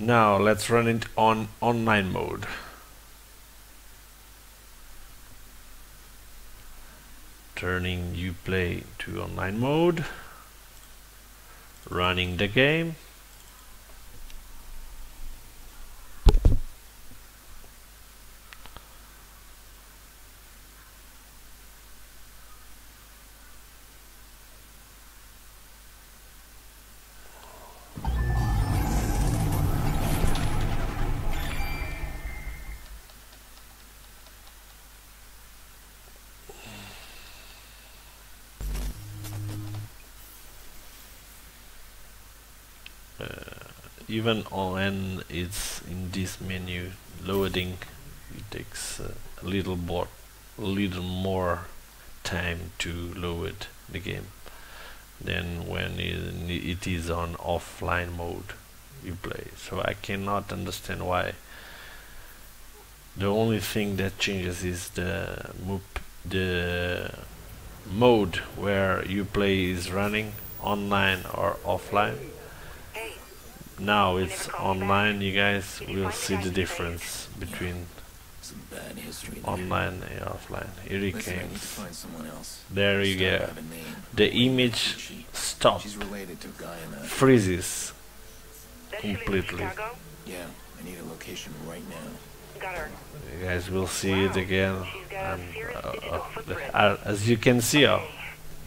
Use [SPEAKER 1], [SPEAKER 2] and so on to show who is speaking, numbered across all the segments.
[SPEAKER 1] Now let's run it on online mode. Turning UPLAY to online mode, running the game. Even when it's in this menu loading, it takes a little more time to load the game than when it is on offline mode UPLAY. So I cannot understand why. The only thing that changes is the mode where UPLAY is running, online or offline. Now it's online. You guys will see the difference between online and offline. Here it comes. There you go. The image stops, freezes completely.
[SPEAKER 2] Yeah, I need a location right now.
[SPEAKER 1] You guys will see it again, and as you can see,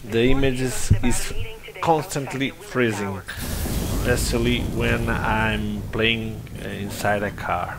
[SPEAKER 1] the image is constantly freezing, especially when I'm playing inside a car.